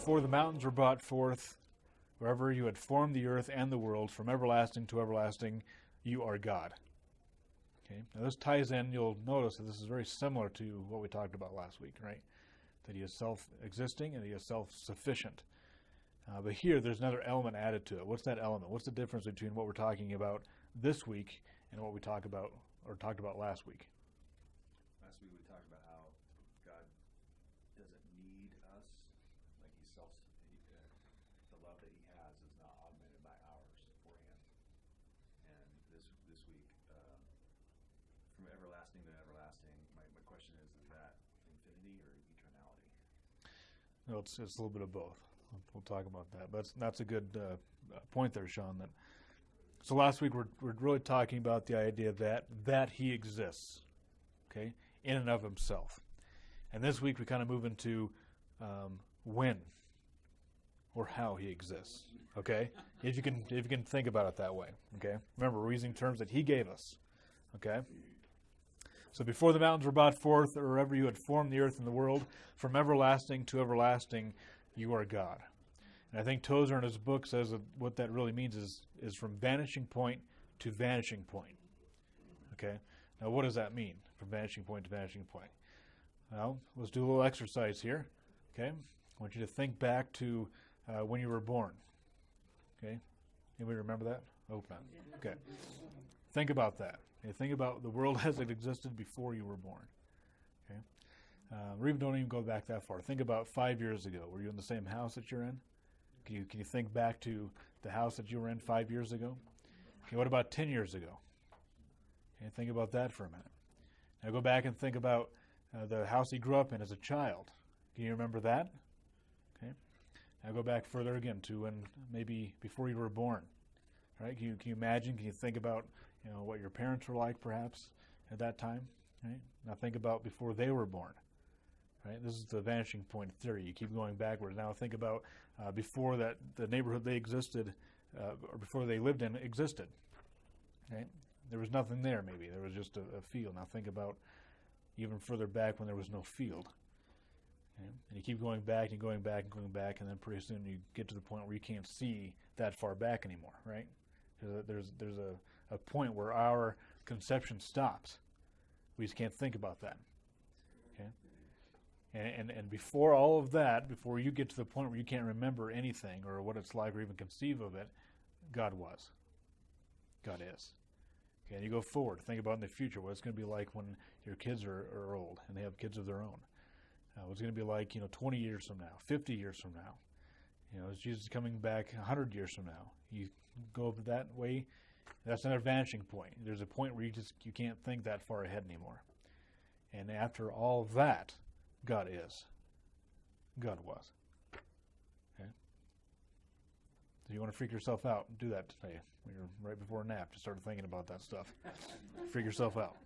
before the mountains were brought forth, wherever you had formed the earth and the world, from everlasting to everlasting, you are God. Okay. Now this ties in, you'll notice that this is very similar to what we talked about last week, right? That he is self-existing and he is self-sufficient. But here, there's another element added to it. What's that element? What's the difference between what we're talking about this week and what we talked about last week? Last week we talked about how God doesn't need us, like the love that he has is not augmented by ours for him. And this week, from everlasting to everlasting, my question is that infinity or eternality? No, it's a little bit of both. We'll talk about that. But that's a good point there, Sean. So last week we're really talking about the idea that he exists, okay, in and of himself. And this week we kind of move into when or how he exists, okay? If you can think about it that way, okay? Remember, we're using terms that he gave us, okay? So before the mountains were brought forth, or wherever you had formed the earth and the world, from everlasting to everlasting, you are God. And I think Tozer in his book says that what that really means is from vanishing point to vanishing point. Okay? Now what does that mean, from vanishing point to vanishing point? Well, let's do a little exercise here. Okay? I want you to think back to when you were born. Okay? Anybody remember that? I hope not. Okay. Think about that. Okay? Think about the world as it existed before you were born. Okay? Or even don't even go back that far. Think about 5 years ago. Were you in the same house that you're in? Can you think back to the house that you were in 5 years ago? Okay, what about 10 years ago? Okay, think about that for a minute. Now go back and think about the house you grew up in as a child. Can you remember that? Okay. Now go back further again to when maybe before you were born. Right? Can you imagine? Can you think about what your parents were like perhaps at that time? Right? Now think about before they were born. Right? This is the vanishing point theory. You keep going backwards. Now think about before that the neighborhood they existed, or before they lived in existed. Right? There was nothing there maybe. There was just a field. Now think about even further back when there was no field. Okay? And you keep going back and going back and going back, and then pretty soon you get to the point where you can't see that far back anymore. Right? There's a point where our conception stops. We just can't think about that. Okay? And before all of that, before you get to the point where you can't remember anything or what it's like or even conceive of it, God was. God is. Okay, and you go forward, think about in the future what it's going to be like when your kids are old and they have kids of their own. What's going to be like, 20 years from now, 50 years from now. Is Jesus coming back 100 years from now? You go over that way, that's another vanishing point. There's a point where you can't think that far ahead anymore. And after all that, God is. God was. Okay? So you want to freak yourself out, do that today. When you're right before a nap, just start thinking about that stuff. Freak yourself out.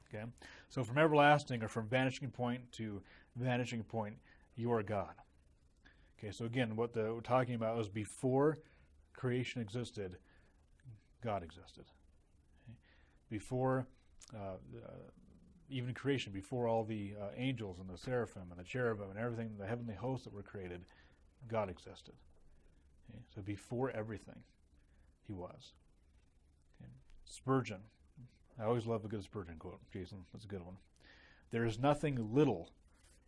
Okay? So from everlasting or from vanishing point to vanishing point, you are God. Okay, so again, what we're talking about is before creation existed, God existed. Okay? Before even creation, before all the angels and the seraphim and the cherubim and everything, the heavenly hosts that were created, God existed. Okay? So before everything, he was. Okay? Spurgeon. I always love a good Spurgeon quote, Jason. That's a good one. There is nothing little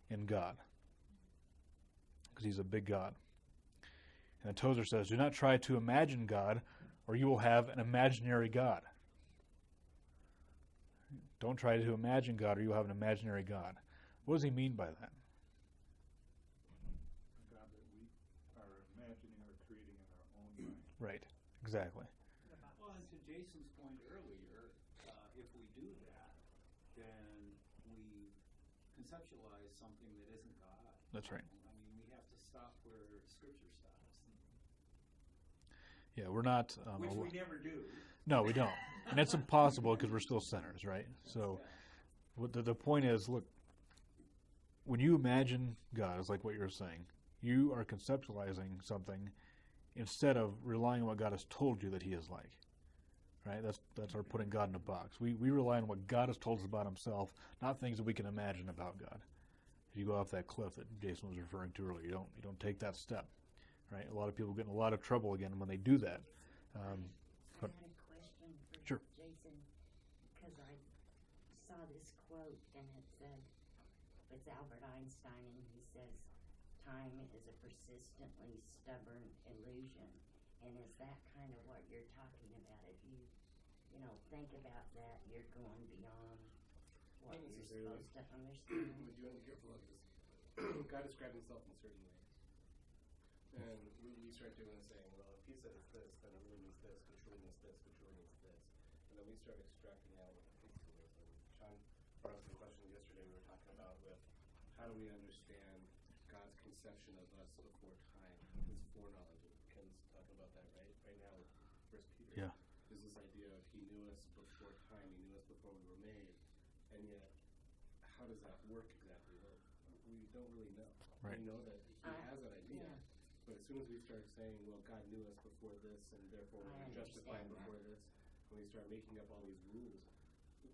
in God, because he's a big God. And Tozer says, do not try to imagine God, or you will have an imaginary God. Don't try to imagine God, or you'll have an imaginary God. What does he mean by that? God that we are imagining or creating in our own mind. Right, exactly. Well, and to Jason's point earlier, if we do that, then we conceptualize something that isn't God. That's right. I mean, we have to stop where Scripture stops. Yeah, we're not... Which we never do. No, we don't. And it's impossible because we're still sinners, right? So what the point is, look, when you imagine God, it's like what you're saying, you are conceptualizing something instead of relying on what God has told you that he is like. Right? That's our putting God in a box. We rely on what God has told us about himself, not things that we can imagine about God. You go off that cliff that Jason was referring to earlier. You don't take that step, right? A lot of people get in a lot of trouble again when they do that. I had a question for Sure. Jason, because I saw this quote and it said, it's Albert Einstein, and he says, time is a persistently stubborn illusion. And is that kind of what you're talking about? If you think about that, you're going beyond what you're supposed to understand. But you want to be careful of this. God described himself in certain ways. And we start doing this saying, well, if he said it's this, then it really means this, which really means this, which really means this. And then we start extracting out what the case is. And Sean brought up some questions yesterday we were talking about with how do we understand God's conception of us before time, his foreknowledge. Ken's talking about that right now with 1 Peter. Yeah. There's this idea of he knew us before time, he knew us before we were made. And yet, how does that work exactly? Well, we don't really know. Right. We know that he has that idea. Yeah. But as soon as we start saying, well, God knew us before this, and therefore I we're justified understand before that. this, when we start making up all these rules,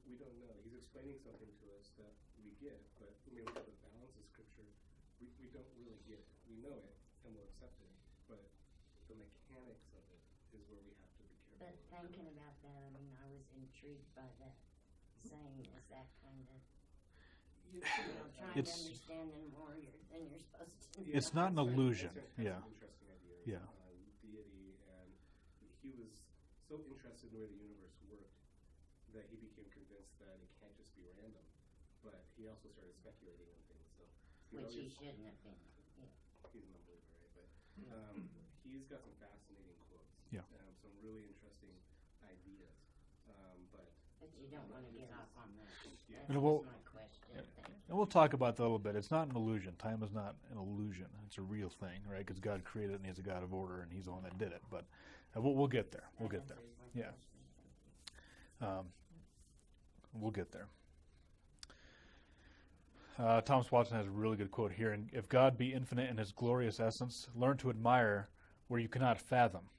we don't know. He's explaining something to us that we get, but when we look at the balance of Scripture, we don't really get it. We know it, and we'll accept it, but the mechanics of it is where we have to be careful. But thinking about that, I mean, I was intrigued by that saying, is that kind of, trying to understand them more than you're supposed to. It's not an illusion. That's Yeah. an interesting idea. Yeah. Deity, and he was so interested in the way the universe worked that he became convinced that it can't just be random. But he also started speculating on things. So Which he shouldn't have been. Yeah. he's an unbeliever, right? But he's got some fascinating quotes. Yeah. Some really interesting ideas. But you don't want to get off on that. Yeah. That Well, was my question. Thank you. And we'll talk about that a little bit. It's not an illusion. Time is not an illusion. It's a real thing, right? Because God created it, and He's a God of order, and He's the one that did it. But we'll get there. We'll get there. Yeah. We'll get there. Thomas Watson has a really good quote here. And if God be infinite in His glorious essence, learn to admire where you cannot fathom.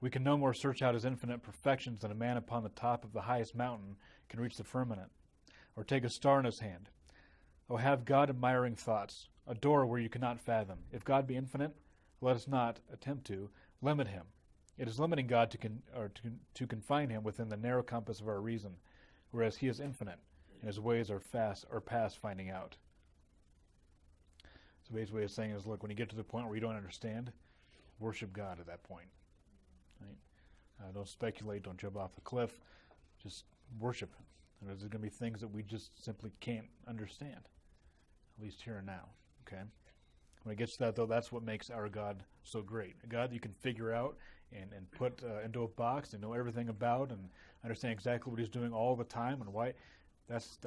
We can no more search out His infinite perfections than a man upon the top of the highest mountain can reach the firmament, or take a star in his hand. Oh, have God admiring thoughts, adore where you cannot fathom. If God be infinite, let us not attempt to limit Him. It is limiting God to confine Him within the narrow compass of our reason, whereas He is infinite, and His ways are past finding out. So His way of saying is, look, when you get to the point where you don't understand, worship God at that point. Right? Don't speculate. Don't jump off the cliff. Just worship Him. And there's going to be things that we just simply can't understand, at least here and now. Okay. When it gets to that, though, that's what makes our God so great. A God that you can figure out and put into a box and know everything about and understand exactly what He's doing all the time and why. That's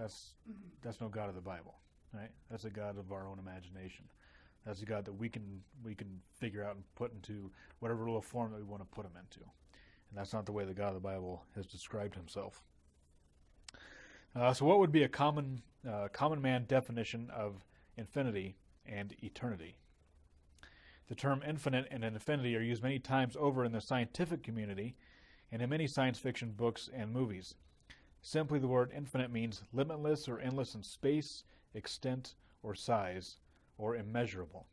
no God of the Bible, right? That's a God of our own imagination. That's a God that we can figure out and put into whatever little form that we want to put Him into. And that's not the way the God of the Bible has described Himself. So what would be a common man definition of infinity and eternity? The term infinite and infinity are used many times over in the scientific community and in many science fiction books and movies. Simply, the word infinite means limitless or endless in space, extent, or size, or immeasurable.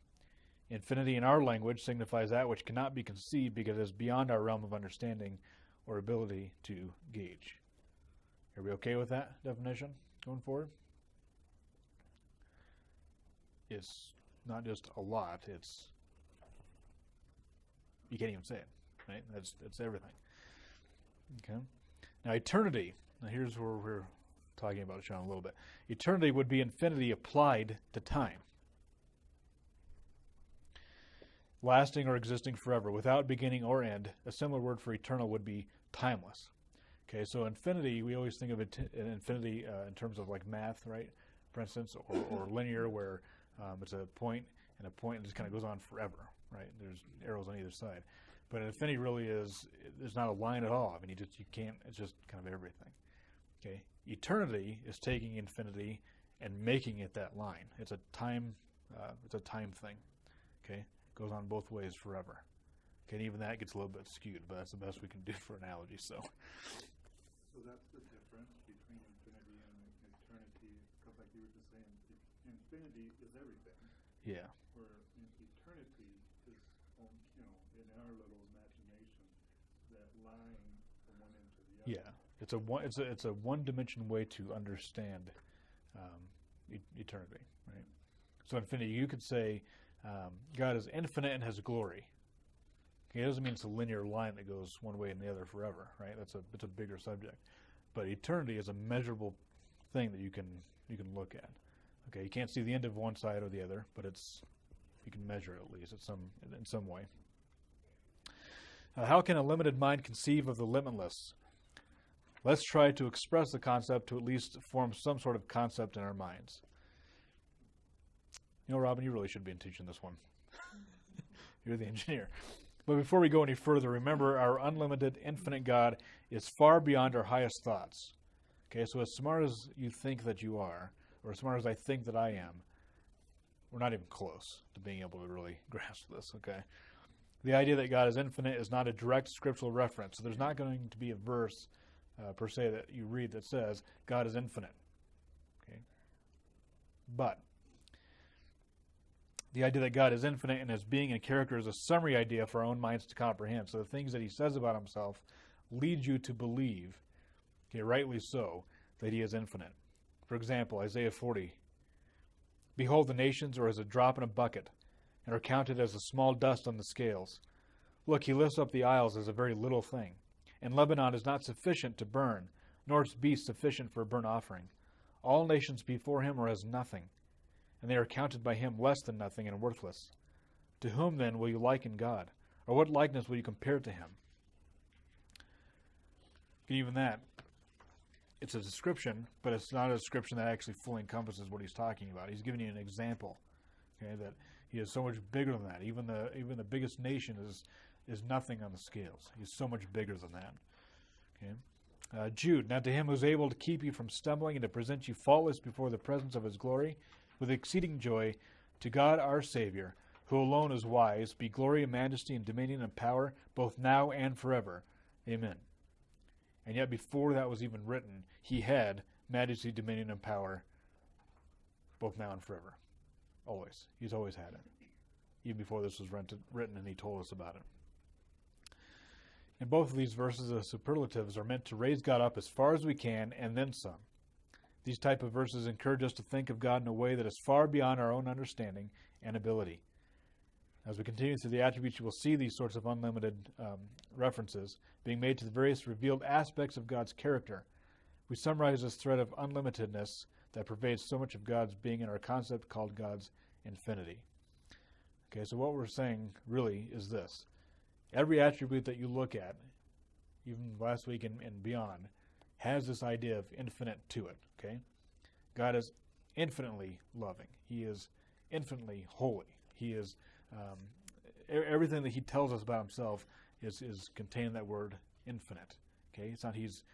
Infinity in our language signifies that which cannot be conceived because it is beyond our realm of understanding or ability to gauge. Are we okay with that definition going forward? It's not just a lot, it's, you can't even say it, right? That's everything. Okay. Now eternity, now here's where we're talking about, Sean, a little bit. Eternity would be infinity applied to time. Lasting or existing forever, without beginning or end. A similar word for eternal would be timeless. Okay, so infinity, we always think of it infinity in terms of like math, right? For instance, or linear, where it's a point and a point and just kind of goes on forever, right? There's arrows on either side. But infinity really is, there's not a line at all. I mean, you can't, it's just kind of everything. Okay, eternity is taking infinity and making it that line. It's a time thing. Okay, goes on both ways forever. Okay, and even that gets a little bit skewed, but that's the best we can do for analogy. So that's the difference between infinity and eternity, because like you were just saying, infinity is everything. Yeah. Where in eternity is, in our little imagination, that line from one end to the other. Yeah. It's a one-dimension way to understand eternity, right? So infinity, you could say God is infinite and has glory. Okay, it doesn't mean it's a linear line that goes one way and the other forever, right? It's a bigger subject. But eternity is a measurable thing that you can look at. Okay, you can't see the end of one side or the other, but you can measure it at least in some way. How can a limited mind conceive of the limitless? Let's try to express the concept to at least form some sort of concept in our minds. Robin, you really should be teaching this one. You're the engineer. But before we go any further, remember our unlimited, infinite God is far beyond our highest thoughts. Okay, so as smart as you think that you are, or as smart as I think that I am, we're not even close to being able to really grasp this, okay? The idea that God is infinite is not a direct scriptural reference. So there's not going to be a verse, per se, that you read that says God is infinite. Okay? But the idea that God is infinite in his being and character is a summary idea for our own minds to comprehend. So the things that he says about himself lead you to believe, okay, rightly so, that he is infinite. For example, Isaiah 40. Behold, the nations are as a drop in a bucket, and are counted as a small dust on the scales. Look, he lifts up the isles as a very little thing. And Lebanon is not sufficient to burn, nor its beasts sufficient for a burnt offering. All nations before him are as nothing, and they are counted by him less than nothing and worthless. To whom then will you liken God? Or what likeness will you compare to him? Even that, it's a description, but it's not a description that actually fully encompasses what he's talking about. He's giving you an example, okay, that he is so much bigger than that. Even the biggest nation is nothing on the scales. He's so much bigger than that. Okay. Jude, now to him who is able to keep you from stumbling and to present you faultless before the presence of his glory, with exceeding joy, to God our Savior, who alone is wise, be glory and majesty and dominion and power, both now and forever. Amen. And yet before that was even written, he had majesty, dominion, and power, both now and forever. Always. He's always had it. Even before this was written and he told us about it. In both of these verses, the superlatives are meant to raise God up as far as we can and then some. These type of verses encourage us to think of God in a way that is far beyond our own understanding and ability. As we continue through the attributes, you will see these sorts of unlimited references being made to the various revealed aspects of God's character. We summarize this thread of unlimitedness that pervades so much of God's being in our concept called God's infinity. Okay, so what we're saying really is this. Every attribute that you look at, even last week and beyond, has this idea of infinite to it. Okay, God is infinitely loving. He is infinitely holy. He is everything that he tells us about himself is contained in that word infinite. Okay, it's not he's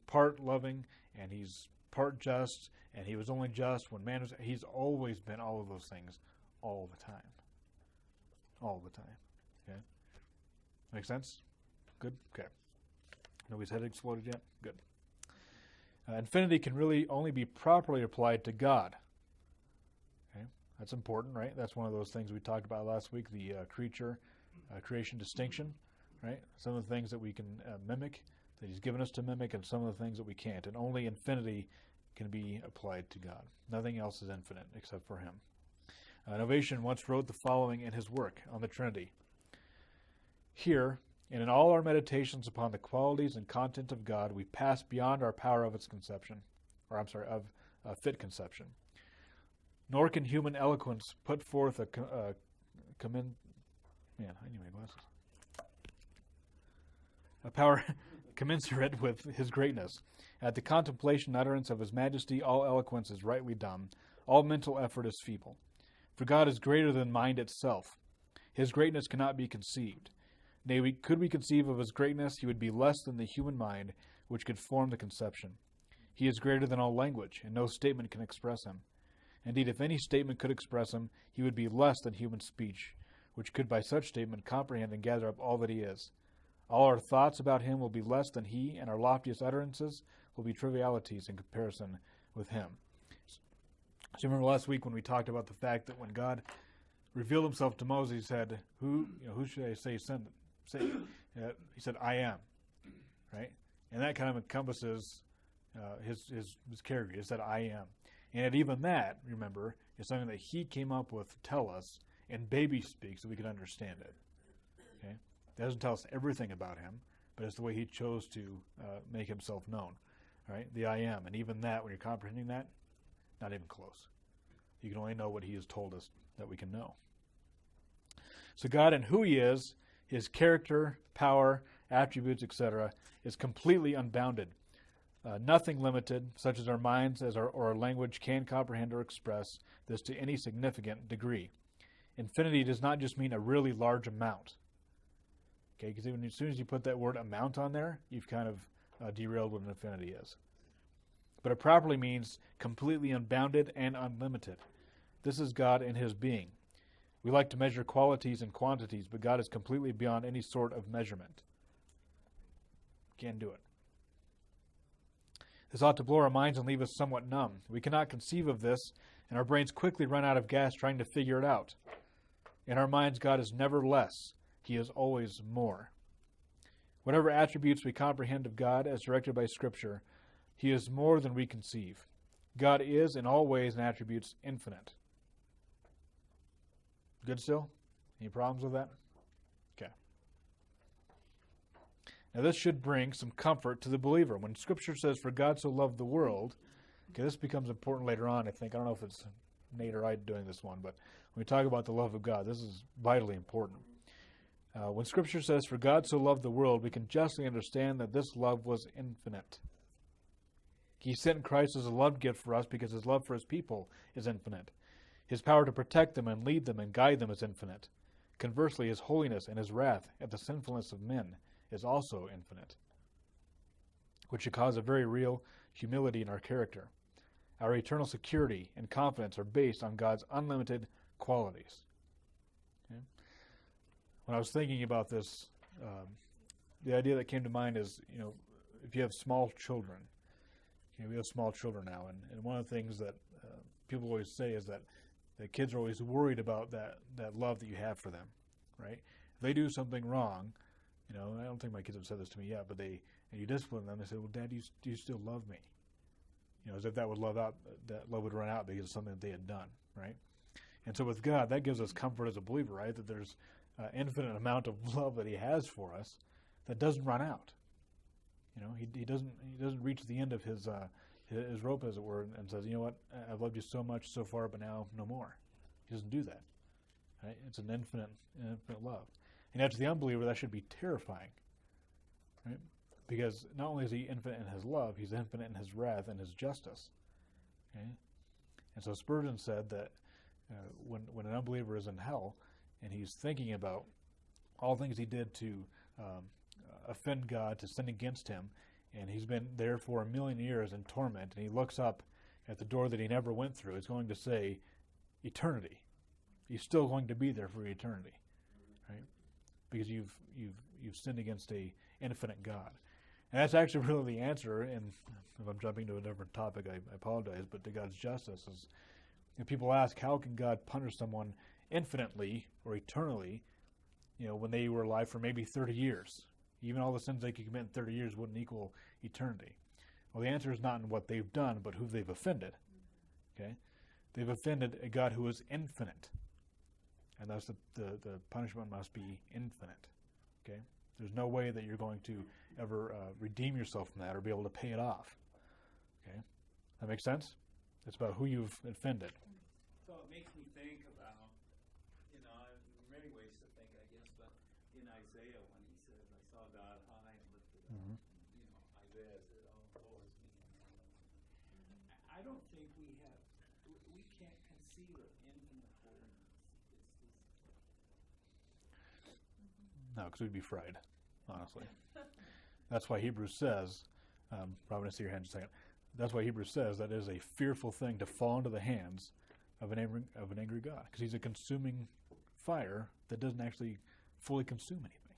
part loving and he's part just and he was only just when man was. He's always been all of those things, all the time. All the time. Okay, make sense? Good. Okay. Nobody's head exploded yet. Good. Infinity can really only be properly applied to God. Okay, that's important, right? That's one of those things we talked about last week, the creation distinction, right? Some of the things that we can mimic, that he's given us to mimic, and some of the things that we can't. And only infinity can be applied to God. Nothing else is infinite except for him. Novation once wrote the following in his work on the Trinity. Here, and in all our meditations upon the qualities and content of God, we pass beyond our power of its conception, of fit conception. Nor can human eloquence put forth a power commensurate with his greatness. At the contemplation and utterance of his majesty, all eloquence is rightly dumb, all mental effort is feeble. For God is greater than mind itself. His greatness cannot be conceived. Nay, could we conceive of his greatness, he would be less than the human mind which could form the conception. He is greater than all language, and no statement can express him. Indeed, if any statement could express him, he would be less than human speech, which could by such statement comprehend and gather up all that he is. All our thoughts about him will be less than he, and our loftiest utterances will be trivialities in comparison with him. So remember last week when we talked about the fact that when God revealed himself to Moses, he said, who should I say send? He said, I am, right? And that kind of encompasses his character. He said, I am. And even that, remember, is something that he came up with to tell us in baby speak so we could understand it. Okay? It doesn't tell us everything about him, but it's the way he chose to make himself known. Right? The I am. And even that, when you're comprehending that, not even close. You can only know what he has told us that we can know. So God and who he is, his character, power, attributes, etc., is completely unbounded. Nothing limited, such as our minds or our language can comprehend or express this to any significant degree. Infinity does not just mean a really large amount. Okay, because as soon as you put that word amount on there, you've kind of derailed what an infinity is. But it properly means completely unbounded and unlimited. This is God in his being. We like to measure qualities and quantities, but God is completely beyond any sort of measurement. Can't do it. This ought to blow our minds and leave us somewhat numb. We cannot conceive of this, and our brains quickly run out of gas trying to figure it out. In our minds, God is never less. He is always more. Whatever attributes we comprehend of God as directed by Scripture, he is more than we conceive. God is, in all ways and attributes, infinite. Good still? Any problems with that? Okay. Now this should bring some comfort to the believer. When Scripture says, for God so loved the world, okay, this becomes important later on, I think. I don't know if it's Nate or I doing this one, but when we talk about the love of God, this is vitally important. When Scripture says, for God so loved the world, we can justly understand that this love was infinite. He sent Christ as a love gift for us because his love for his people is infinite. His power to protect them and lead them and guide them is infinite. Conversely, his holiness and his wrath at the sinfulness of men is also infinite, which should cause a very real humility in our character. Our eternal security and confidence are based on God's unlimited qualities. Okay? When I was thinking about this, the idea that came to mind is, if you have small children, we have small children now, and one of the things that people always say is that the kids are always worried about that love that you have for them, right? If they do something wrong, I don't think my kids have said this to me yet, but and you discipline them, they say, well, Dad, do you still love me? As if that love would run out because of something that they had done, right? And so with God, that gives us comfort as a believer, right? That there's an infinite amount of love that he has for us that doesn't run out. He doesn't reach the end of his rope, as it were, and says, you know what, I've loved you so much so far, but now no more. He doesn't do that. Right? It's an infinite love. And yet to the unbeliever, that should be terrifying. Right? Because not only is he infinite in his love, he's infinite in his wrath and his justice. Okay? And so Spurgeon said that when an unbeliever is in hell, and he's thinking about all things he did to offend God, to sin against him, and he's been there for 1,000,000 years in torment, and he looks up at the door that he never went through, it's going to say eternity. He's still going to be there for eternity, right? Because you've sinned against a infinite God. And that's actually really the answer, and if I'm jumping to a different topic, I apologize, but to God's justice is, people ask, how can God punish someone infinitely or eternally, when they were alive for maybe 30 years? Even all the sins they could commit in 30 years wouldn't equal eternity. Well, the answer is not in what they've done, but who they've offended. Okay? They've offended a God who is infinite. And thus the punishment must be infinite. Okay? There's no way that you're going to ever redeem yourself from that or be able to pay it off. Okay? That makes sense? It's about who you've offended. So it makes me think about, in many ways to think, I guess, but in Isaiah when he says, I saw God high and lifted up, Isaiah said, oh, woe is me. I don't think we can't conceive of infinite holiness. No, because we'd be fried, honestly. That's why Hebrews says, probably going to see your hand in a second, that's why Hebrews says that it is a fearful thing to fall into the hands of an angry God, because he's a consuming fire that doesn't actually fully consume anything.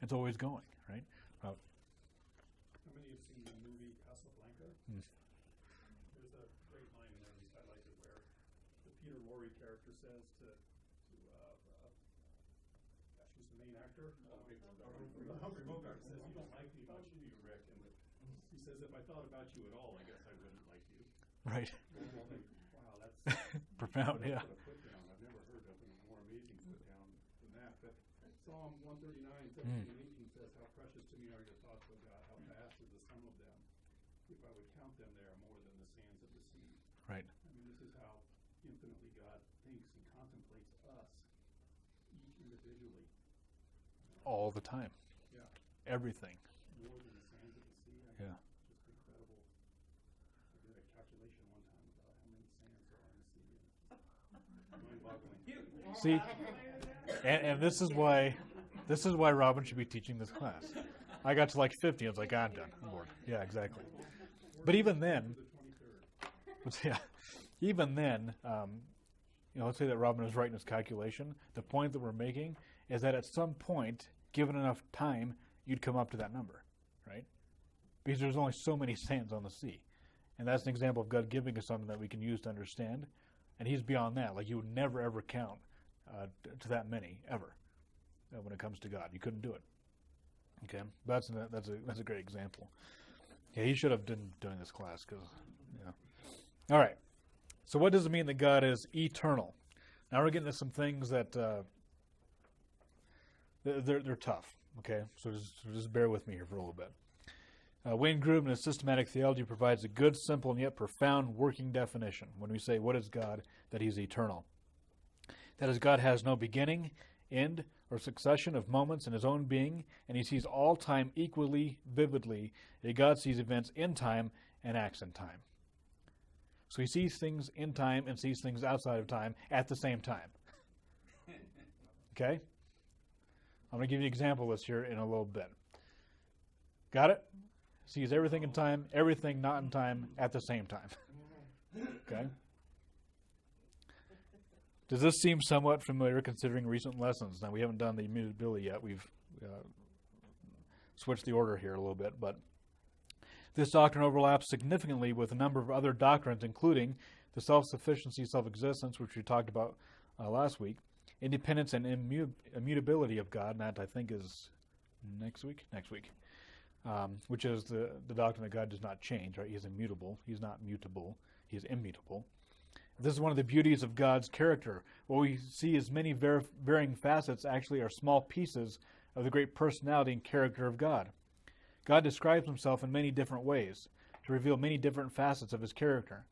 It's always going, right? How many have seen the movie Casablanca? There's a great line in there, at least I like it, where character says to who's the main actor? Humphrey Bogart says, "You don't like me much, do you, Rick?" And he says, "If I thought about you at all, I guess I wouldn't like you." Right. Wow, that's Profound, yeah. What a put down. I've never heard of a more amazing put down than that. But Psalm 139, 17 and 18 says, "How precious to me are your thoughts, O God, how vast is the sum of them. If I would count them, they are more than the sands of the sea." Right. I mean, this is how infinitely God thinks and contemplates us, each individually. All the time. Yeah. Everything. More than the sands of the sea. I mean, Yeah. just incredible. I did a calculation one time about how many sands are in the sea. Mind-boggling. See, and this is why Robin should be teaching this class. I got to like 50. I was like, I'm done. I'm bored. Yeah, exactly. But even then, yeah, even then, let's say that Robin was right in his calculation. The point that we're making is that at some point, given enough time, you'd come up to that number, right? Because there's only so many sands on the sea. And that's an example of God giving us something that we can use to understand. And he's beyond that. Like, you would never, ever count to that many, ever, when it comes to God. You couldn't do it. Okay? That's a great example. Yeah, he should have been doing this class, because, All right. So what does it mean that God is eternal? Now we're getting to some things that they're tough. Okay? So just bear with me here for a little bit. Wayne Grudem in his systematic theology provides a good, simple, and yet profound working definition when we say, what is God? That he's eternal. That is, God has no beginning, end, or succession of moments in his own being, and he sees all time equally, vividly. God sees events in time and acts in time. So he sees things in time and sees things outside of time at the same time. Okay? I'm going to give you an example of this here in a little bit. Got it? Sees everything in time, everything not in time at the same time. Okay? Does this seem somewhat familiar considering recent lessons? Now, we haven't done the immutability yet. We've switched the order here a little bit, but this doctrine overlaps significantly with a number of other doctrines, including the self-sufficiency, self-existence, which we talked about last week, independence and immutability of God, and that I think is next week, which is the doctrine that God does not change, right? He's immutable. He's not mutable. He's immutable. This is one of the beauties of God's character. What we see as many varying facets actually are small pieces of the great personality and character of God. God describes himself in many different ways to reveal many different facets of his character.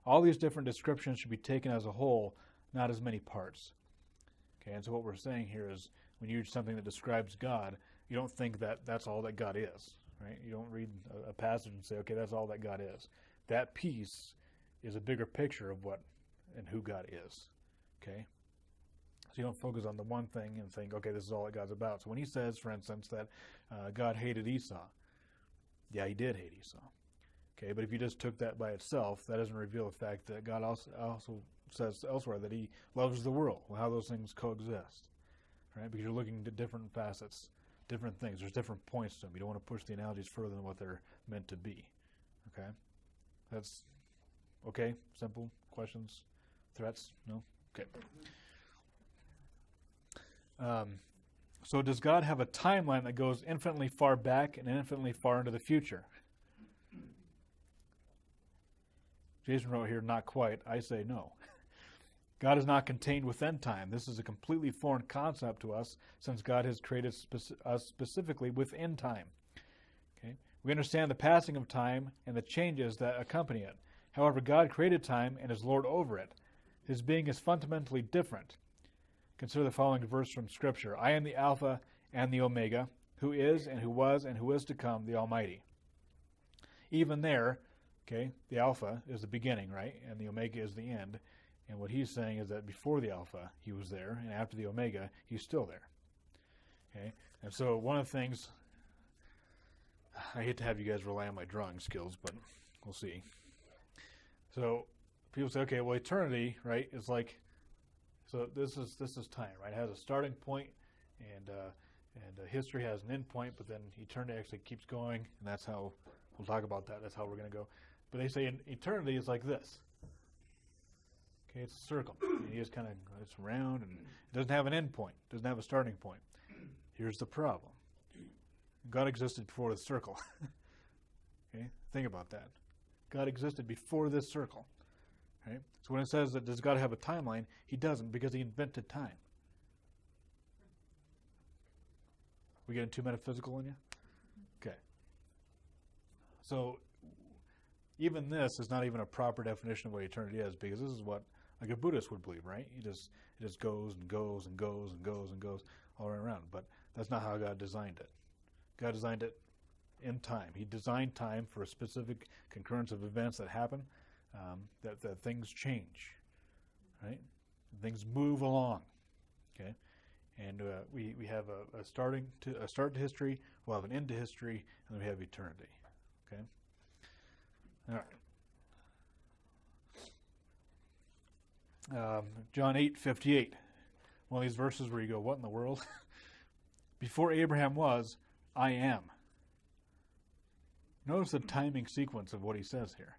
All these different descriptions should be taken as a whole, not as many parts. Okay, and so what we're saying here is when you use something that describes God, you don't think that that's all that God is, right? You don't read a passage and say, okay, that's all that God is. That piece is a bigger picture of what and who God is, okay? So you don't focus on the one thing and think, okay, this is all that God's about. So when he says, for instance, that God hated Esau, yeah, he did hate Esau. Okay, but if you just took that by itself, that doesn't reveal the fact that God also says elsewhere that he loves the world, how those things coexist, right? Because you're looking at different facets, different things. There's different points to them. You don't want to push the analogies further than what they're meant to be, okay? That's okay? Simple? Questions? Threats? No? Okay. So does God have a timeline that goes infinitely far back and infinitely far into the future? Jason wrote here, not quite. I say no. God is not contained within time. This is a completely foreign concept to us since God has created us specifically within time. Okay? We understand the passing of time and the changes that accompany it. However, God created time and is Lord over it. His being is fundamentally different. Consider the following verse from Scripture. I am the Alpha and the Omega, who is and who was and who is to come, the Almighty. Even there, okay, the Alpha is the beginning, right? And the Omega is the end. And what he's saying is that before the Alpha, he was there, and after the Omega, he's still there. Okay? And so one of the things, I hate to have you guys rely on my drawing skills, but we'll see. So people say, okay, well, eternity, right, is like, so this is time, right? It has a starting point, and history has an end point, but then eternity actually keeps going, and that's how, we'll talk about that. That's how we're going to go. But they say eternity is like this. Okay, it's a circle. And you just kind of, it's round, and it doesn't have an end point. It doesn't have a starting point. Here's the problem. God existed before the circle. Okay, think about that. God existed before this circle. Right? So when it says that does God have a timeline, he doesn't, because he invented time. We getting too metaphysical in you? Okay. So even this is not even a proper definition of what eternity is, because this is what like a Buddhist would believe, right? It just goes and goes and goes and goes and goes all the way around. But that's not how God designed it. God designed it in time. He designed time for a specific concurrence of events that happen, that things change, right? Things move along, okay? And we have a start to history, we'll have an end to history, and then we have eternity, okay? All right. John 8:58, one of these verses where you go, what in the world? Before Abraham was, I am. Notice the timing sequence of what he says here.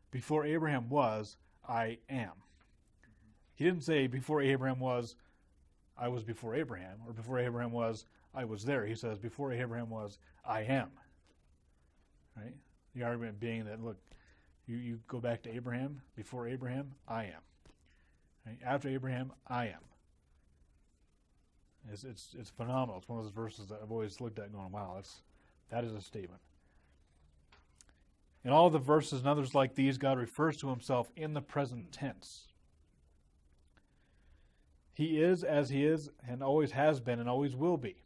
Before Abraham was, I am. He didn't say before Abraham was, I was before Abraham, or before Abraham was, I was there. He says before Abraham was, I am. Right? The argument being that, look, you go back to Abraham, before Abraham, I am. Right? After Abraham, I am. It's phenomenal. It's one of those verses that I've always looked at going, wow, that is a statement. In all the verses and others like these, God refers to himself in the present tense. He is as he is and always has been and always will be.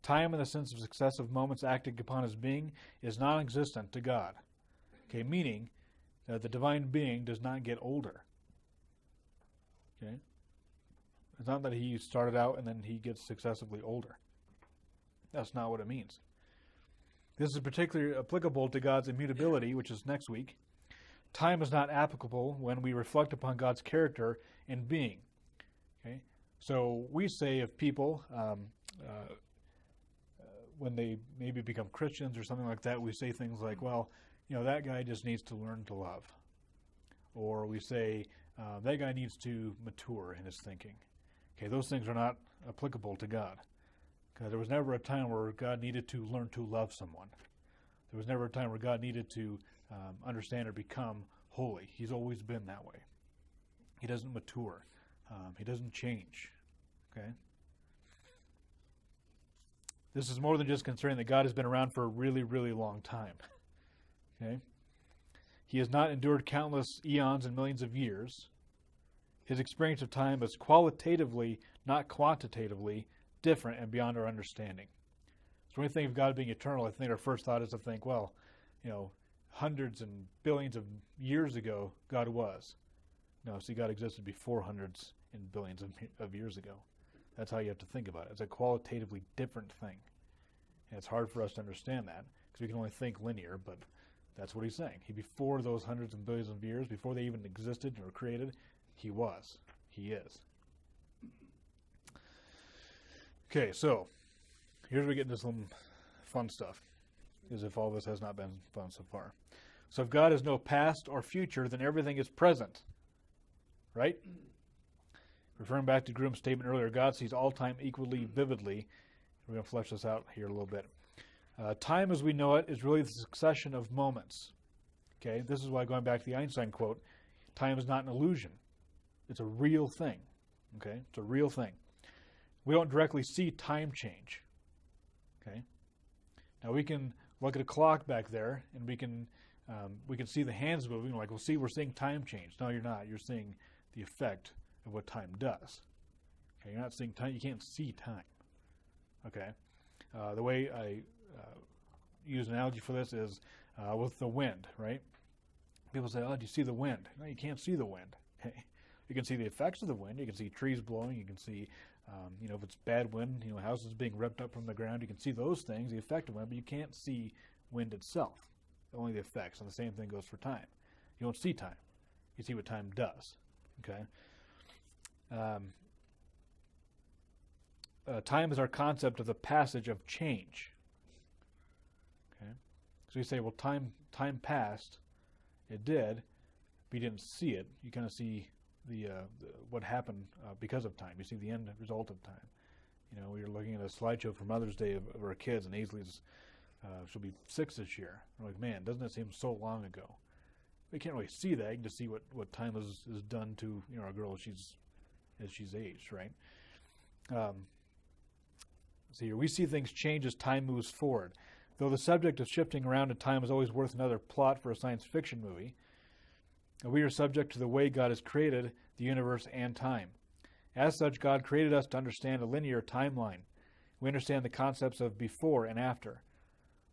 Time in the sense of successive moments acting upon his being is non-existent to God. Okay, meaning that the divine being does not get older. Okay? It's not that he started out and then he gets successively older. That's not what it means. This is particularly applicable to God's immutability, which is next week. Time is not applicable when we reflect upon God's character and being. Okay? So we say of people, when they maybe become Christians or something like that, we say things like, well, that guy just needs to learn to love. Or we say, that guy needs to mature in his thinking. Okay, those things are not applicable to God. Because there was never a time where God needed to learn to love someone. There was never a time where God needed to understand or become holy. He's always been that way. He doesn't mature. He doesn't change. Okay? This is more than just concerning that God has been around for a really, really long time. Okay? He has not endured countless eons and millions of years. His experience of time is qualitatively, not quantitatively, different and beyond our understanding. So when we think of God being eternal, I think our first thought is to think, well, hundreds and billions of years ago, God was. No, see, God existed before hundreds and billions of years ago. That's how you have to think about it. It's a qualitatively different thing. And it's hard for us to understand that because we can only think linear, but that's what he's saying. Before those hundreds and billions of years, before they even existed or created, he was. He is. Okay, so here's where we get into some fun stuff, as if all this has not been fun so far. So if God has no past or future, then everything is present, right? Referring back to Groom's statement earlier, God sees all time equally vividly. We're going to flesh this out here a little bit. Time as we know it is really the succession of moments. Okay, this is why, going back to the Einstein quote, time is not an illusion. It's a real thing. Okay, it's a real thing. We don't directly see time change. Okay, now we can look at a clock back there, and we can see the hands moving. Like, we're seeing time change. No, you're not. You're seeing the effect of what time does. Okay, you're not seeing time. You can't see time. Okay, the way I use an analogy for this is with the wind, right? People say, oh, do you see the wind? No, you can't see the wind. Okay? You can see the effects of the wind. You can see trees blowing. You can see, if it's bad wind, houses being ripped up from the ground. You can see those things, the effect of wind, but you can't see wind itself. Only the effects. And the same thing goes for time. You don't see time. You see what time does. Okay? Time is our concept of the passage of change. Okay? So you say, well, time passed. It did, but you didn't see it. You kind of see what happened because of time. You see the end result of time. You know, we were looking at a slideshow for Mother's Day of our kids, and Ainsley's she'll be 6 this year. We're like, man, doesn't it seem so long ago? We can't really see that. You can just see what time is done to, you know, our girl as she's aged, right? So here we see things change as time moves forward. Though the subject of shifting around in time is always worth another plot for a science fiction movie, we are subject to the way God has created the universe and time. As such, God created us to understand a linear timeline. We understand the concepts of before and after.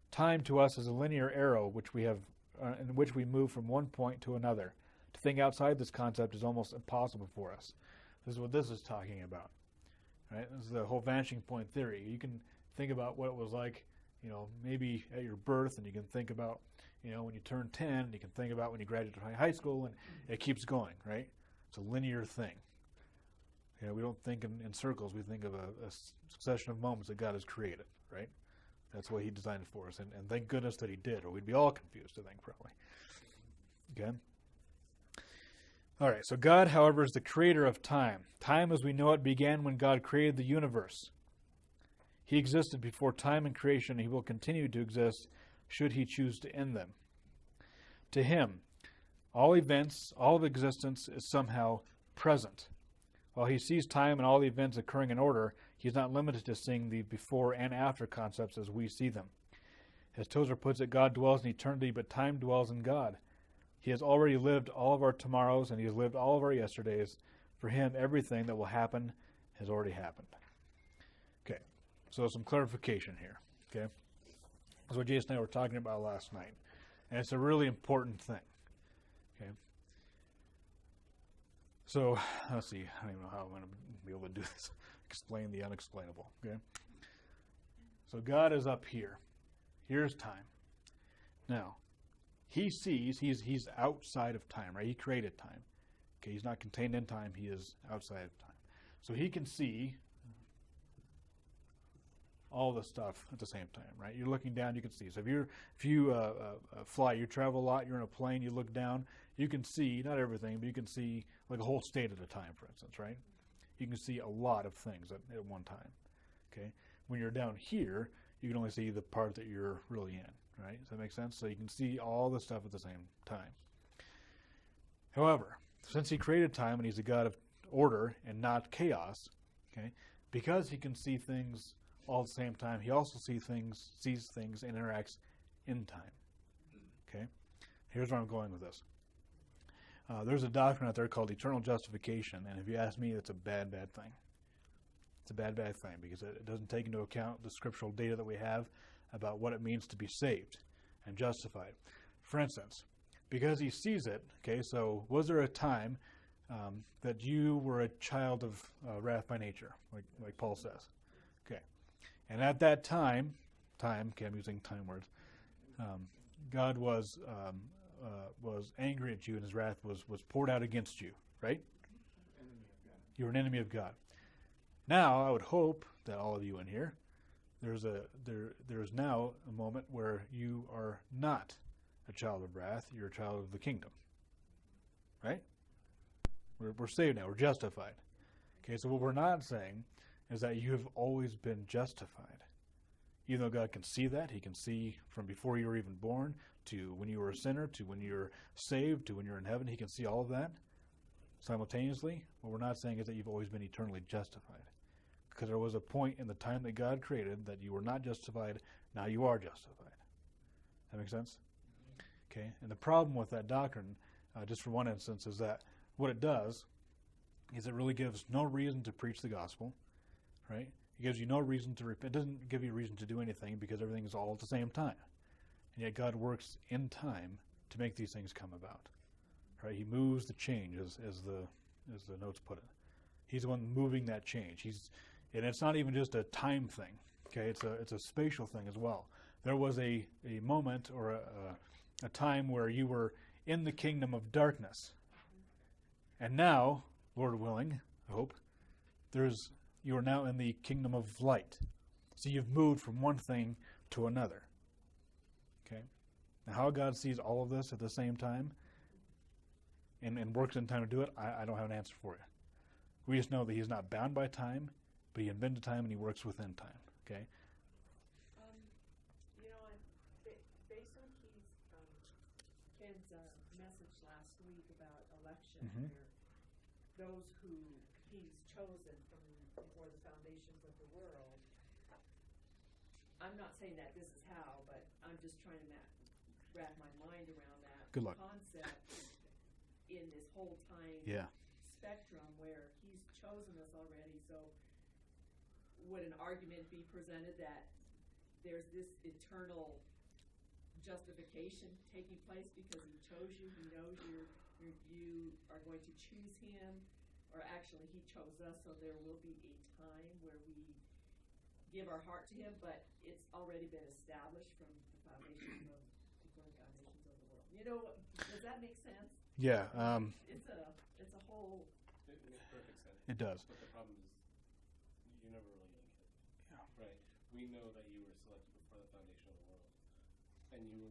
Time to us is a linear arrow in which we move from one point to another. To think outside this concept is almost impossible for us. This is what this is talking about. Right? This is the whole vanishing point theory. You can think about what it was like, you know, maybe at your birth, and you can think about, you know, when you turn 10, and you can think about when you graduate high school, and it keeps going, right? It's a linear thing. You know, we don't think in circles. We think of a succession of moments that God has created, right? That's what he designed it for us, and thank goodness that he did, or we'd be all confused, I think, probably. Okay? All right, so God, however, is the creator of time. Time as we know it began when God created the universe. He existed before time and creation, and he will continue to exist should he choose to end them. To him, all events, all of existence is somehow present. While he sees time and all the events occurring in order, he is not limited to seeing the before and after concepts as we see them. As Tozer puts it, God dwells in eternity, but time dwells in God. He has already lived all of our tomorrows, and he has lived all of our yesterdays. For him, everything that will happen has already happened. Okay, so some clarification here. Okay, that's what Jason and I were talking about last night, and it's a really important thing. Okay, so let's see. I don't even know how I'm going to be able to do this. Explain the unexplainable. Okay, so God is up here. Here's time. Now, he sees, he's outside of time, right? He created time. Okay, he's not contained in time, he is outside of time. So he can see all the stuff at the same time, right? You're looking down, you can see. So if you fly, you travel a lot, you're in a plane, you look down, you can see, not everything, but you can see like a whole state at a time, for instance, right? You can see a lot of things at one time, okay? When you're down here, you can only see the part that you're really in, right? Does that make sense? So you can see all the stuff at the same time. However, since he created time and he's a God of order and not chaos, okay, because he can see things all at the same time, he also sees things and interacts in time. Okay? Here's where I'm going with this. There's a doctrine out there called eternal justification, and if you ask me, it's a bad thing. It's a bad thing because it doesn't take into account the scriptural data that we have about what it means to be saved and justified. For instance, because he sees it, okay, so was there a time that you were a child of wrath by nature, like Paul says? Okay. And at that time, okay, I'm using time words, God was angry at you and his wrath was poured out against you, right? You were an enemy of God. Now, I would hope that all of you in here, there's now a moment where you are not a child of wrath, you're a child of the kingdom. Right? We're saved now, we're justified. Okay, so what we're not saying is that you have always been justified. Even though God can see that, he can see from before you were even born to when you were a sinner, to when you're saved, to when you're in heaven, he can see all of that simultaneously. What we're not saying is that you've always been eternally justified. Because there was a point in the time that God created that you were not justified, now you are justified. That make sense? Okay, and the problem with that doctrine, just for one instance, is that what it does is it really gives no reason to preach the gospel, right? It gives you no reason to repent. It doesn't give you reason to do anything because everything is all at the same time. And yet God works in time to make these things come about. Right? He moves the change, as the notes put it. He's the one moving that change. And it's not even just a time thing. Okay, it's a spatial thing as well. There was a moment or a time where you were in the kingdom of darkness, and now, Lord willing, I hope, you are now in the kingdom of light. So you've moved from one thing to another. Okay, now how God sees all of this at the same time, and works in time to do it, I don't have an answer for you. We just know that he's not bound by time, but he invented time and he works within time. Okay? Based on Ken's message last week about election, Mhm. where those who he's chosen from before the foundations of the world, I'm not saying that this is how, but I'm just trying to wrap my mind around that Good luck. concept in this whole time Yeah. spectrum where he's chosen us already. So would an argument be presented that there's this eternal justification taking place because he chose you, he knows you are going to choose him, or actually he chose us, so there will be a time where we give our heart to him, but it's already been established from the foundations of the foundations of the world. You know, does that make sense? Yeah. It's a whole. It makes perfect sense. It does. But the problem is, you're never really going to get it. Yeah. Right? We know that you were selected before the foundation of the world. And you're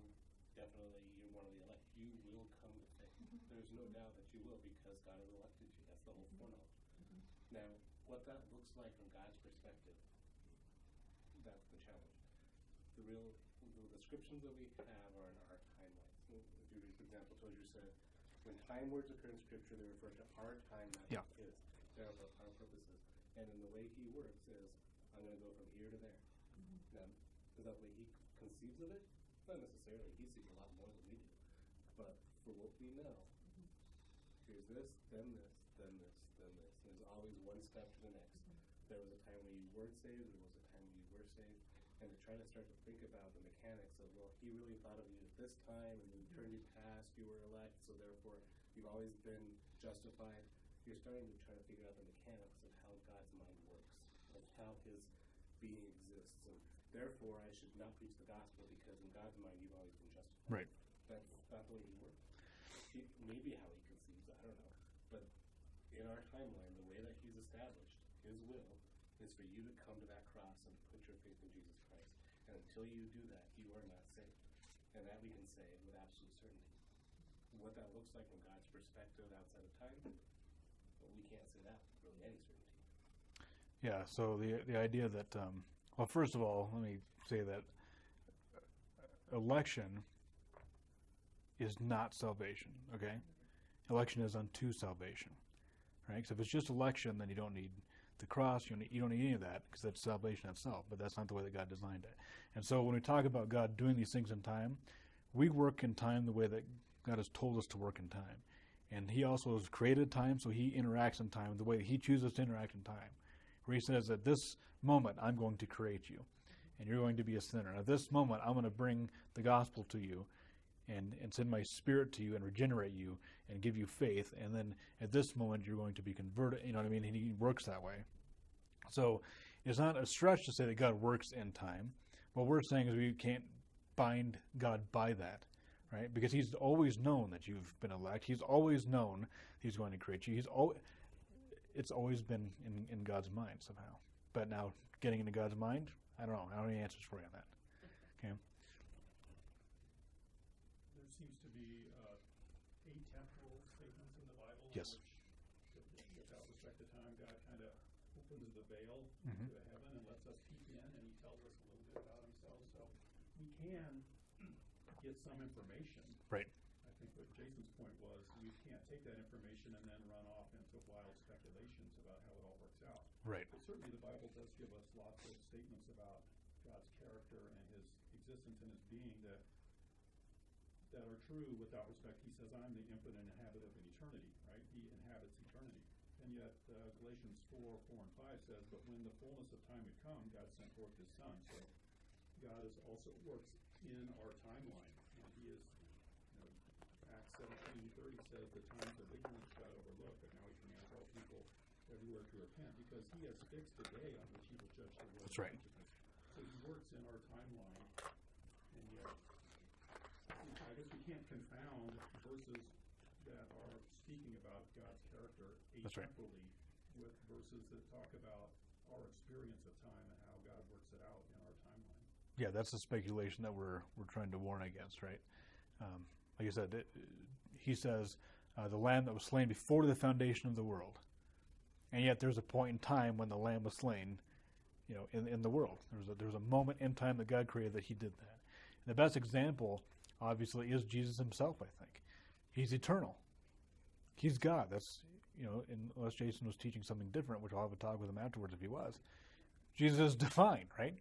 one of the elect. You will come to faith. There's no doubt that you will because God has elected you. That's the whole foreknowledge. Now, what that looks like from God's perspective, that's the challenge. The descriptions that we have are in our timeline. So if you, for example, told you said, when time words occur in Scripture, they refer to our time, not his. They're for our purposes. And in the way he works is, I'm going to go from here to there. Now, is that the way he conceives of it? Not necessarily. He sees a lot more than we do. But for what we know, here's this, then this, then this, then this. There's always one step to the next. There was a time when you weren't saved, there was a time when you were saved. And to try to start to think about the mechanics of, well, he really thought of you at this time, and in eternity past, you were elect, so therefore you've always been justified. You're starting to try to figure out the mechanics of how God's mind works, of how his being exists. And therefore, I should not preach the gospel because in God's mind, you've always been justified. Right. That's not the way he works. Maybe how he conceives, I don't know. But in our timeline, the way that he's established, his will, is for you to come to that cross and put your faith in Jesus Christ. And until you do that, you are not saved. And that we can say with absolute certainty. What that looks like from God's perspective outside of time, but we can't say that with really any certainty. Yeah, so the idea that, well, first of all, let me say that election is not salvation, okay? Election is unto salvation, right? Because if it's just election, then you don't need the cross, you don't need any of that, because that's salvation itself, but that's not the way that God designed it. And so when we talk about God doing these things in time, we work in time the way that God has told us to work in time. And he also has created time, so he interacts in time the way that he chooses to interact in time. Where he says, at this moment, I'm going to create you, and you're going to be a sinner. At this moment, I'm going to bring the gospel to you, and send my spirit to you, and regenerate you, and give you faith. And then at this moment, you're going to be converted. You know what I mean? And he works that way. So it's not a stretch to say that God works in time. What we're saying is we can't bind God by that, right? Because he's always known that you've been elect. He's always known he's going to create you. It's always been in God's mind somehow. But now, getting into God's mind, I don't know. I don't have any answers for you on that. Okay. There seems to be atemporal statements in the Bible. Yes. In which, without respect to time, God kind of opens the veil Mhm. to heaven and lets us peek in, and he tells us a little bit about himself. So we can get some information. Right. I think what Jason's point was, we can't take that information and then run off into wild speculations about how it all works out. Right. But certainly the Bible does give us lots of statements about God's character and his existence and his being that are true without respect. He says, I'm the infinite inhabitant of eternity, right? He inhabits eternity. And yet Galatians 4:4 and 5 says, but when the fullness of time had come, God sent forth his son. So God also works in our timeline. And he is, Acts 17:30 says, the times of ignorance God overlooked, but now he commands all people everywhere to repent, because he has fixed a day on which he will judge the world. That's right. So he works in our timeline, and yet I guess we can't confound verses that are speaking about God's character That's right. atemporally with verses that talk about our experience of time and how God works it out in our timeline. Yeah, that's the speculation that we're trying to warn against, right? Like I said, he says, the lamb that was slain before the foundation of the world. And yet there's a point in time when the lamb was slain, in the world. There's a moment in time that God created that he did that. And the best example, obviously, is Jesus himself, I think. He's eternal. He's God. That's, unless Jason was teaching something different, which I'll have a talk with him afterwards if he was. Jesus is divine, right?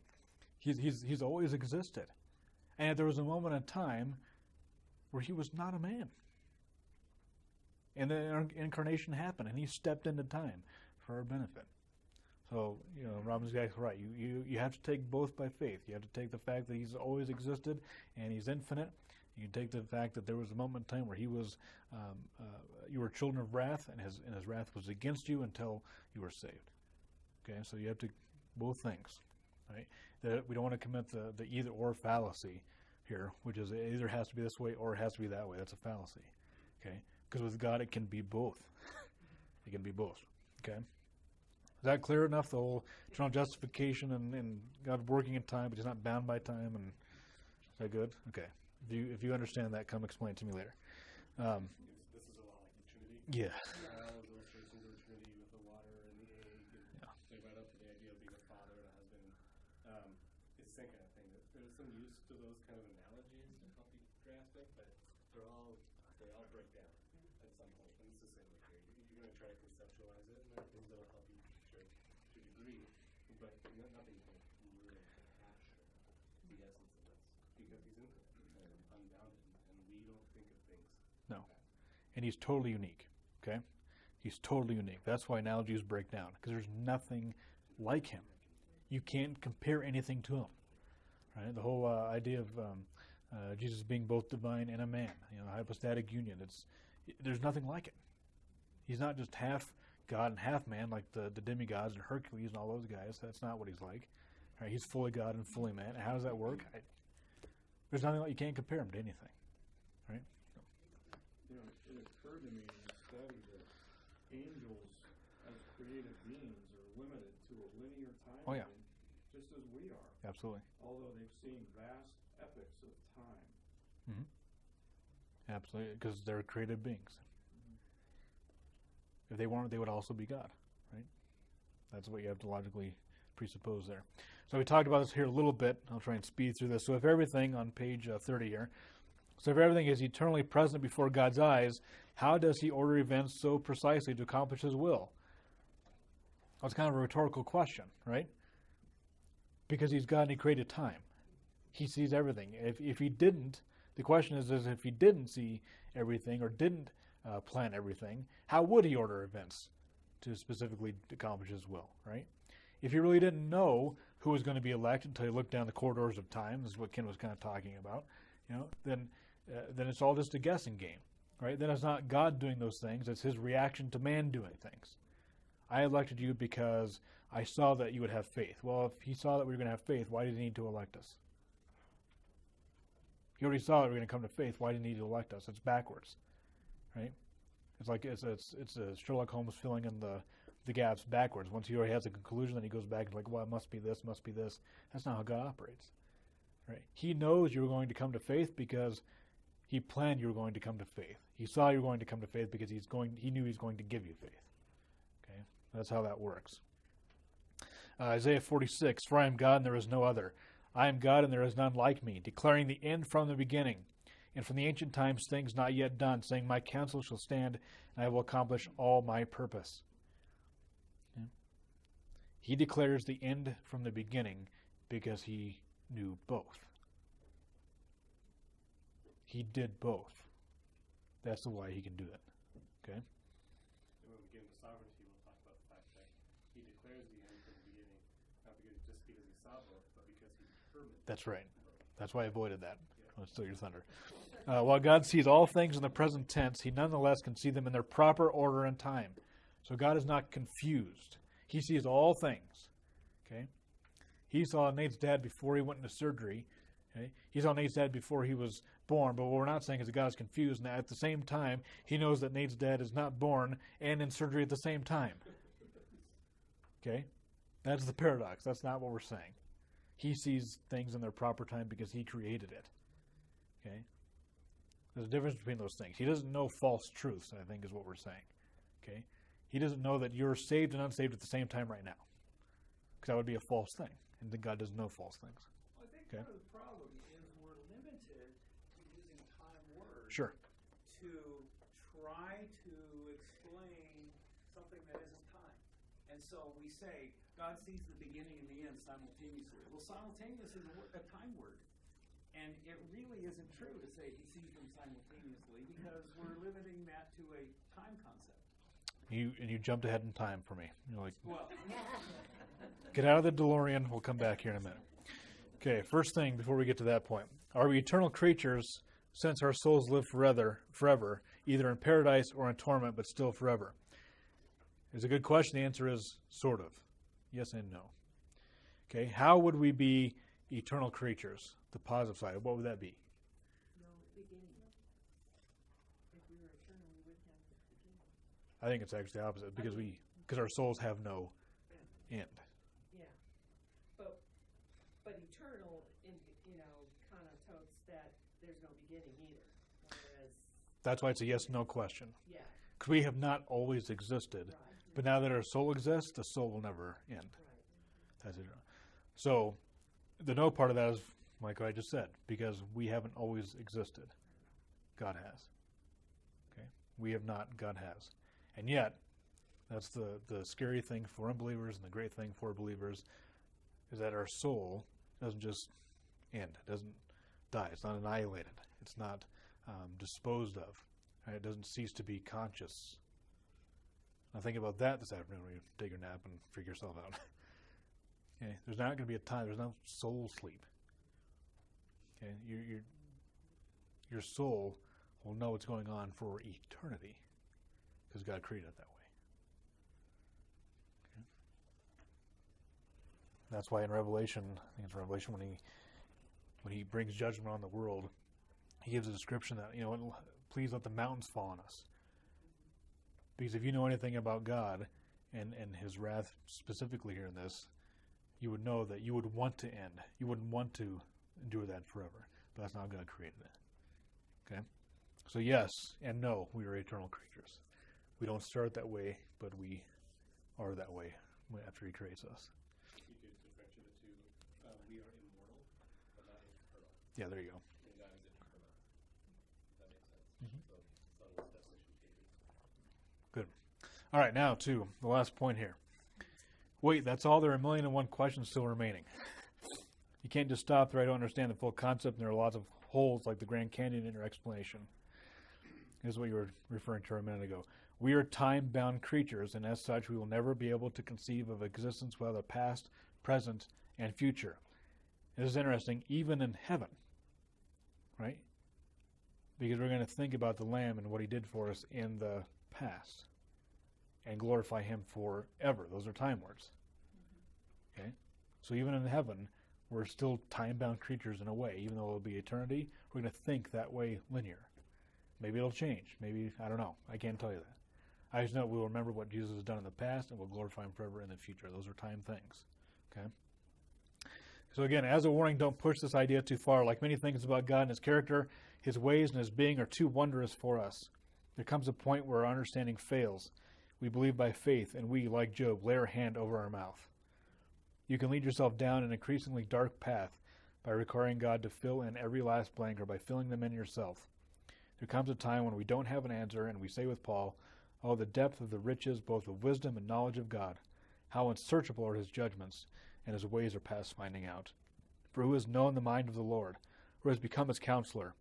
He's always existed. And yet there was a moment in time where he was not a man. And the incarnation happened, and he stepped into time for our benefit. So, Robin's exactly right. You have to take both by faith. You have to take the fact that he's always existed and he's infinite. You take the fact that there was a moment in time where he was, you were children of wrath, and his wrath was against you until you were saved. Okay, so you have to both things, right? That we don't want to commit the either or fallacy here, which is it either has to be this way or it has to be that way. That's a fallacy. Okay, because with God it can be both. It can be both. Okay. Is that clear enough? The whole eternal justification and God working in time, but he's not bound by time. And is that good? Okay. If you understand that, come explain it to me later. This is a lot like the Trinity. Yeah. Those illustrations of the Trinity with the water and the egg, and they right up to the idea of being a father and a husband. It's the same kind of thing. There's some use to those kind of analogies to help you grasp it, but they all break down at some point. And it's the same with here. You're going to try to conceptualize it, and there are things that will help you to a degree, but nothing you can really capture the essence of this, because he's infinite and unbounded, and we don't think of things. No. And he's totally unique. Okay? He's totally unique. That's why analogies break down, because there's nothing like him. You can't compare anything to him. Right? The whole idea of Jesus being both divine and a man, hypostatic union. There's nothing like it. He's not just half God and half man like the demigods and Hercules and all those guys. That's not what he's like. Right? He's fully God and fully man. And how does that work? There's nothing like, you can't compare him to anything. Right? It occurred to me in the study that angels as created beings are limited to a linear timeline, Oh, yeah. just as we are. Absolutely. Although they've seen vast epochs of time. Mm-hmm. Absolutely, because they're created beings. If they weren't, they would also be God, right? That's what you have to logically presuppose there. So we talked about this here a little bit. I'll try and speed through this. So if everything, on page 30 here, so if everything is eternally present before God's eyes, how does he order events so precisely to accomplish his will? Well, it's kind of a rhetorical question, right? Because he's God and he created time. He sees everything. If he didn't, the question is if he didn't see everything or didn't plan everything, how would he order events to specifically accomplish his will, right? If he really didn't know who was going to be elected until he looked down the corridors of time, this is what Ken was kind of talking about, then it's all just a guessing game, right? Then it's not God doing those things, it's his reaction to man doing things. I elected you because I saw that you would have faith. Well, if he saw that we were going to have faith, why did he need to elect us? He already saw that we were going to come to faith. Why did he need to elect us? It's backwards, right? It's like it's Sherlock Holmes filling in the gaps backwards. Once he already has a conclusion, then he goes back and like, well, it must be this, must be this. That's not how God operates, right? He knows you're going to come to faith because he planned you were going to come to faith. He saw you were going to come to faith because he knew he's going to give you faith. Okay, that's how that works. Isaiah 46, for I am God and there is no other. I am God and there is none like me, declaring the end from the beginning, and from the ancient times things not yet done, saying, my counsel shall stand, and I will accomplish all my purpose. Okay. He declares the end from the beginning because he knew both. He did both. That's why he can do it. Okay? And when we get into sovereignty, we'll talk about the fact that he declares the end from the beginning, not just because he saw both, but because he determined. That's right. That's why I avoided that. Let's steal your thunder. While God sees all things in the present tense, he nonetheless can see them in their proper order and time. So God is not confused. He sees all things. Okay? He saw Nate's dad before he went into surgery. Okay? He saw Nate's dad before he was born. But what we're not saying is that God is confused. And at the same time, he knows that Nate's dad is not born and in surgery at the same time. Okay? That's the paradox. That's not what we're saying. He sees things in their proper time because he created it. Okay? There's a difference between those things. He doesn't know false truths, I think is what we're saying. Okay? He doesn't know that you're saved and unsaved at the same time right now. Because that would be a false thing. And that God doesn't know false things. Well, I think Okay. part of the problem is we're limited to using time words Sure. to try to explain something that isn't time. And so we say God sees the beginning and the end simultaneously. Well, simultaneous is a time word. And it really isn't true to say he sees them simultaneously because we're limiting that to a time concept. You jumped ahead in time for me. You're like, Well, get out of the DeLorean. We'll come back here in a minute. Okay, first thing before we get to that point. Are we eternal creatures since our souls live forever, either in paradise or in torment, but still forever? It's a good question. The answer is sort of. Yes and no. Okay, how would we be eternal creatures? The positive side. What would that be? No beginning. If we were eternal, we wouldn't have a beginning. I think it's actually the opposite because our souls have no end. Yeah. But eternal, connotates that there's no beginning either. Whereas, That's why it's a yes/no question. yeah, Because we have not always existed, right. but now that our soul exists, the soul will never end. Right. That's it. So the no part of that is like I just said, because we haven't always existed. God has. Okay? We have not, God has. And yet, that's the scary thing for unbelievers and the great thing for believers is that our soul doesn't just end. It doesn't die. It's not annihilated. It's not disposed of. Right? It doesn't cease to be conscious. Now think about that this afternoon when you take your nap and figure yourself out. Okay? There's not going to be a time. There's no soul sleep. Okay? Your soul will know what's going on for eternity because God created it that way. Okay? That's why in Revelation, I think it's Revelation when he brings judgment on the world, he gives a description that, please let the mountains fall on us. Because if you know anything about God and his wrath specifically here in this, you would know that you would want to end. You wouldn't want to endure that forever. But that's not how God created it. Okay? So yes and no, we are eternal creatures. We don't start that way, but we are that way after he creates us. You could differentiate the two. We are immortal, but not eternal. Yeah, there you go. And God is eternal. That makes sense. Mhm. So it's on this definition pages. Good. All right, now to the last point here. Wait, that's all? There are 1,000,001 questions still remaining. You can't just stop there. I don't understand the full concept, and there are lots of holes like the Grand Canyon in your explanation. Here's what you were referring to a minute ago. We are time-bound creatures, and as such, we will never be able to conceive of existence without a past, present, and future. This is interesting, even in heaven, right? Because we're going to think about the Lamb and what he did for us in the past and glorify him forever. Those are time words. Okay? So even in heaven, we're still time-bound creatures in a way. Even though it'll be eternity, we're going to think that way linear. Maybe it'll change. Maybe, I don't know. I can't tell you that. I just know we'll remember what Jesus has done in the past and we'll glorify him forever in the future. Those are time things. Okay? So again, as a warning, don't push this idea too far. Like many things about God and his character, his ways and his being are too wondrous for us. There comes a point where our understanding fails. We believe by faith, and we, like Job, lay our hand over our mouth. You can lead yourself down an increasingly dark path by requiring God to fill in every last blank or by filling them in yourself. There comes a time when we don't have an answer, and we say with Paul, "Oh, the depth of the riches, both of wisdom and knowledge of God! How unsearchable are his judgments, and his ways are past finding out. For who has known the mind of the Lord, or has become his counselor,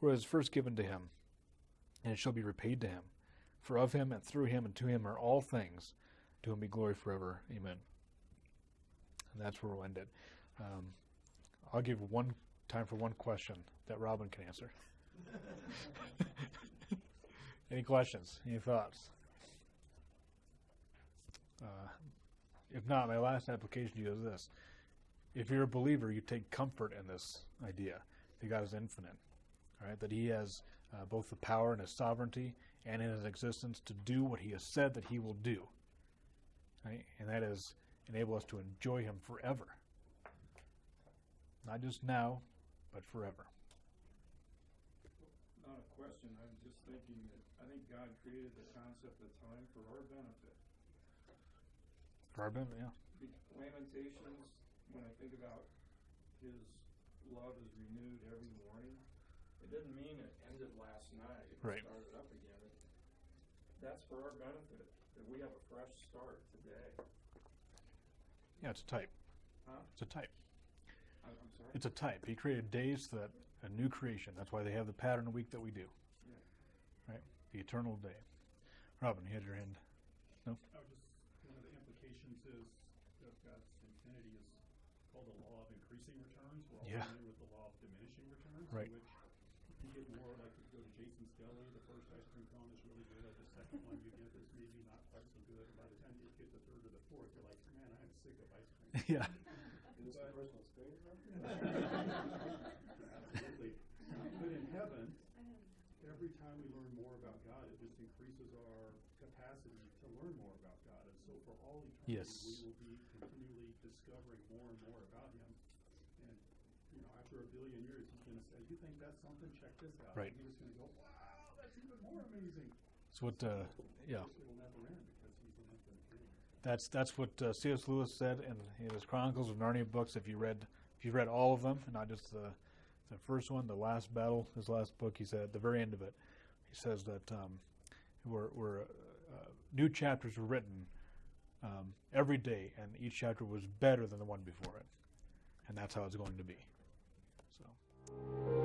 or is first given to him, and it shall be repaid to him? For of him, and through him, and to him are all things, to whom be glory forever. Amen." And that's where we'll end it. I'll give time for one question that Robin can answer. Any questions? Any thoughts? If not, my last application to you is this. If you're a believer, you take comfort in this idea that God is infinite, right? That he has both the power and his sovereignty and in his existence to do what he has said that he will do, right? And that is enable us to enjoy him forever. Not just now, but forever. Not a question. I'm just thinking that I think God created the concept of time for our benefit. For our benefit, yeah. Lamentations, when I think about his love is renewed every morning, it doesn't mean it ended last night and Right. started up again. That's for our benefit, that we have a fresh start today. Yeah, it's a type. Huh? It's a type. I'm sorry? It's a type. He created days that a new creation. That's why they have the pattern of week that we do. Yeah. Right? The eternal day. Robin, you had your hand. No? I would just, one of the implications is that God's infinity is called the law of increasing returns. We're all Yeah. familiar with the law of diminishing returns. Right. In which if you get more, like if you go to Jason's Deli, the first ice cream cone is really good. The second one you get is maybe not quite so good. And by the time you get the third or the fourth, you're like, man, I'm sick of ice cream. Yeah. Is this a personal experience? Absolutely. But in heaven, every time we learn more about God, it just increases our capacity to learn more about God. And so for all eternity, Yes. we will be continually discovering more and more about Him. And, after a billion years, He's going to say, you think that's something? Check this out. Right. And you're just going to go, wow, that's even more amazing. So what, yeah. It will never end because He's an infinite being. That's what C.S. Lewis said in his Chronicles of Narnia books. If you read all of them, and not just the first one, the last battle, his last book, he said at the very end of it, he says that new chapters were written every day, and each chapter was better than the one before it, and that's how it's going to be. So.